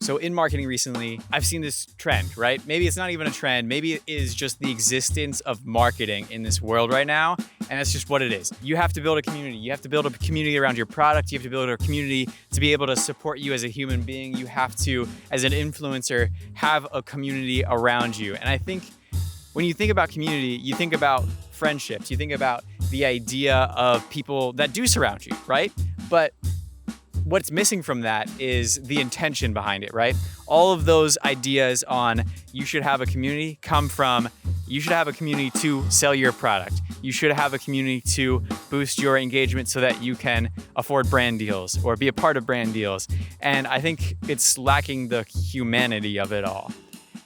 So in marketing recently, I've seen this trend, right? Maybe it's not even a trend. Maybe it is just the existence of marketing in this world right now. And that's just what it is. You have to build a community. You have to build a community around your product. You have to build a community to be able to support you as a human being. You have to, as an influencer, have a community around you. And I think when you think about community, you think about friendships. You think about the idea of people that do surround you, right? But what's missing from that is the intention behind it, right? All of those ideas on you should have a community come from you should have a community to sell your product. You should have a community to boost your engagement so that you can afford brand deals or be a part of brand deals. And I think it's lacking the humanity of it all.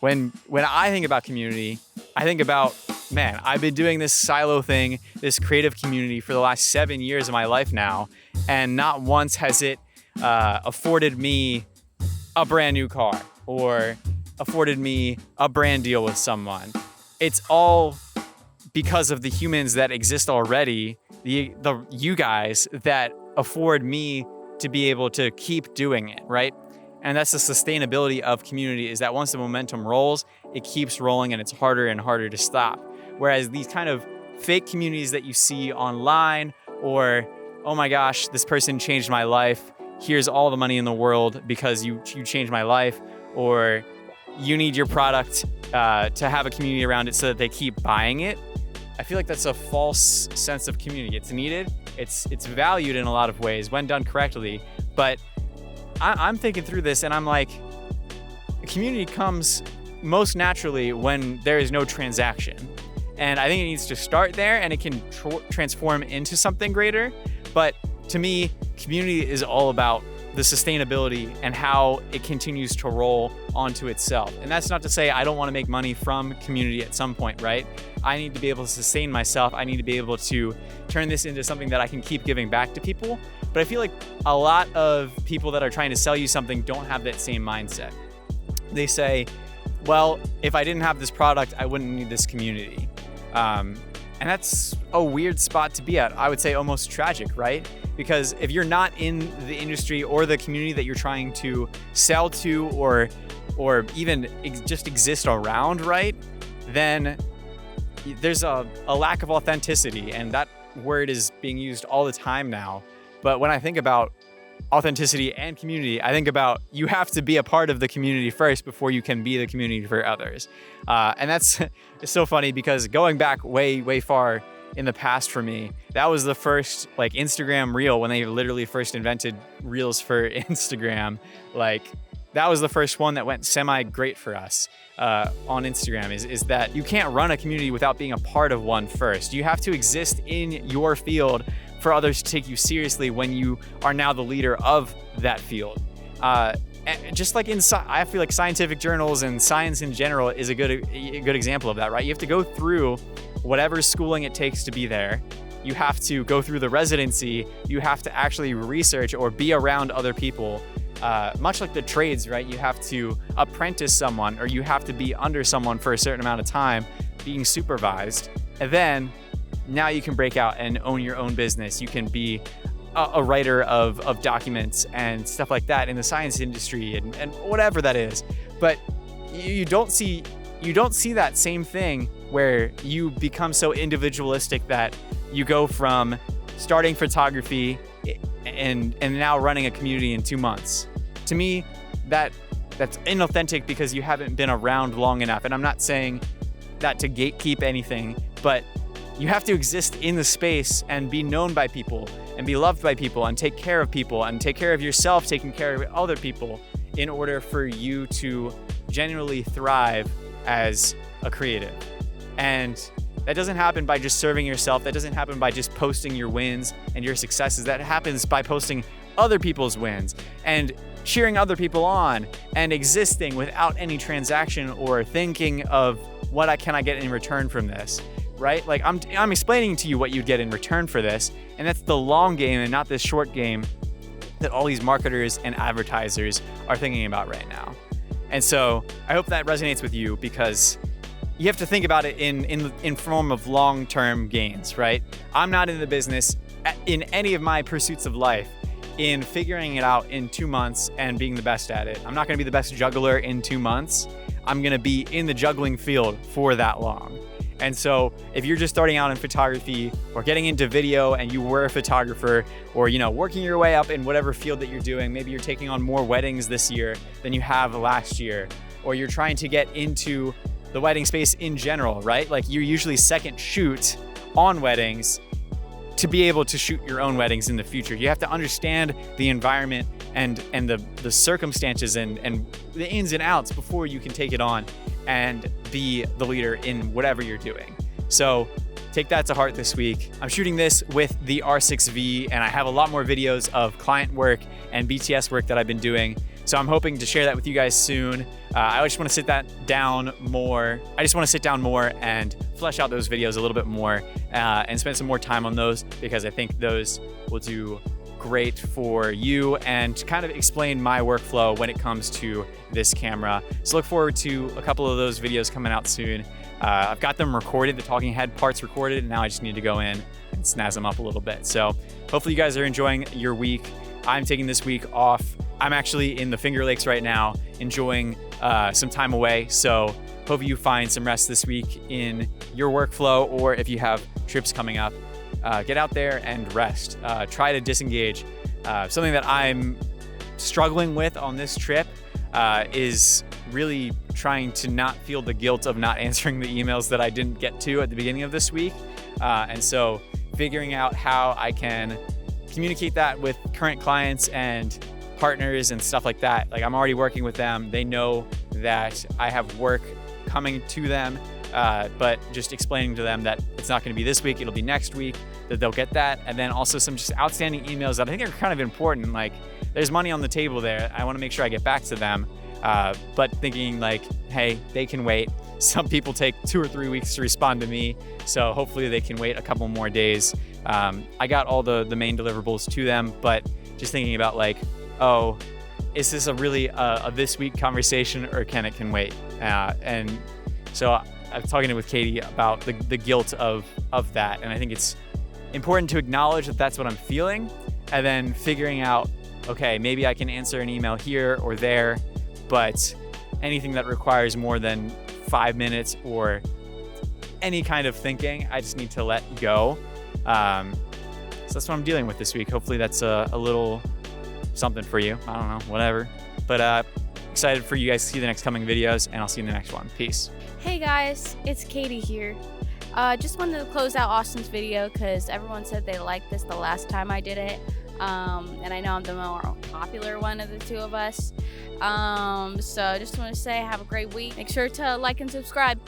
When I think about community, I think about, man, I've been doing this silo thing, this creative community for the last 7 years of my life now, and not once has it afforded me a brand new car or afforded me a brand deal with someone. It's all because of the humans that exist already, the you guys that afford me to be able to keep doing it, right? And that's the sustainability of community, is that once the momentum rolls, it keeps rolling and it's harder and harder to stop. Whereas these kind of fake communities that you see online, or, oh my gosh, this person changed my life, here's all the money in the world because you changed my life, or you need your product to have a community around it so that they keep buying it. I feel like that's a false sense of community. It's needed, it's valued in a lot of ways when done correctly, but I'm thinking through this and I'm like, community comes most naturally when there is no transaction. And I think it needs to start there, and it can transform into something greater. But to me, community is all about the sustainability and how it continues to roll onto itself. And that's not to say I don't want to make money from community at some point, right? I need to be able to sustain myself. I need to be able to turn this into something that I can keep giving back to people. But I feel like a lot of people that are trying to sell you something don't have that same mindset. They say, well, if I didn't have this product, I wouldn't need this community. And that's a weird spot to be at. I would say almost tragic, right? Because if you're not in the industry or the community that you're trying to sell to, or even just exist around, right? Then there's a lack of authenticity, and that word is being used all the time now. But when I think about authenticity and community, I think about you have to be a part of the community first before you can be the community for others. And that's it's so funny because going back way far in the past for me, that was the first like Instagram reel when they literally first invented reels for Instagram. Like that was the first one that went semi great for us on Instagram is that you can't run a community without being a part of one first. You have to exist in your field for others to take you seriously when you are now the leader of that field. Just like I feel like scientific journals and science in general is a good example of that, right? You have to go through whatever schooling it takes to be there. You have to go through the residency. You have to actually research or be around other people. Much like the trades, right? You have to apprentice someone, or you have to be under someone for a certain amount of time being supervised. And then now you can break out and own your own business. You can be a writer of documents and stuff like that in the science industry and whatever that is. But you don't see that same thing where you become so individualistic that you go from starting photography and now running a community in 2 months. To me, that's inauthentic because you haven't been around long enough. And I'm not saying that to gatekeep anything, but you have to exist in the space and be known by people and be loved by people and take care of people and take care of yourself, taking care of other people in order for you to genuinely thrive as a creative. And that doesn't happen by just serving yourself. That doesn't happen by just posting your wins and your successes. That happens by posting other people's wins and cheering other people on and existing without any transaction or thinking of what can I get in return from this. Right? Like I'm explaining to you what you'd get in return for this, and that's the long game and not this short game that all these marketers and advertisers are thinking about right now. And so I hope that resonates with you, because you have to think about it in form of long-term gains, right? I'm not in the business in any of my pursuits of life in figuring it out in 2 months and being the best at it. I'm not gonna be the best juggler in 2 months. I'm gonna be in the juggling field for that long. And so if you're just starting out in photography or getting into video and you were a photographer, or working your way up in whatever field that you're doing, maybe you're taking on more weddings this year than you have last year, or you're trying to get into the wedding space in general, right? Like you're usually second shoot on weddings to be able to shoot your own weddings in the future. You have to understand the environment and the circumstances and the ins and outs before you can take it on and be the leader in whatever you're doing. So take that to heart this week. I'm shooting this with the R6V, and I have a lot more videos of client work and BTS work that I've been doing. So I'm hoping to share that with you guys soon. I just want to sit down more and flesh out those videos a little bit more and spend some more time on those, because I think those will do great for you and kind of explain my workflow when it comes to this camera. So look forward to a couple of those videos coming out soon. I've got them recorded, the talking head parts recorded, and now I just need to go in and snazz them up a little bit. So hopefully you guys are enjoying your week. I'm taking this week off. I'm actually in the Finger Lakes right now, enjoying some time away. So hope you find some rest this week in your workflow, or if you have trips coming up, get out there and rest. Try to disengage. Something that I'm struggling with on this trip is really trying to not feel the guilt of not answering the emails that I didn't get to at the beginning of this week. And so figuring out how I can communicate that with current clients and partners and stuff like that. Like I'm already working with them. They know that I have work coming to them, but just explaining to them that it's not going to be this week, it'll be next week, that they'll get that. And then also some just outstanding emails that I think are kind of important. Like there's money on the table there. I want to make sure I get back to them. But thinking like, hey, they can wait. Some people take 2 or 3 weeks to respond to me. So hopefully they can wait a couple more days. I got all the main deliverables to them, but just thinking about like, oh, is this a really a this week conversation, or can wait? And so I'm talking with Katie about the guilt of that. And I think it's important to acknowledge that that's what I'm feeling, and then figuring out, okay, maybe I can answer an email here or there, but anything that requires more than 5 minutes or any kind of thinking, I just need to let go. So that's what I'm dealing with this week. Hopefully that's a little something for you. I don't know, whatever. But excited for you guys to see the next coming videos, and I'll see you in the next one. Peace. Hey guys, it's Katie here. Just wanted to close out Austin's video because everyone said they liked this the last time I did it. And I know I'm the more popular one of the two of us. So just want to say have a great week. Make sure to like and subscribe.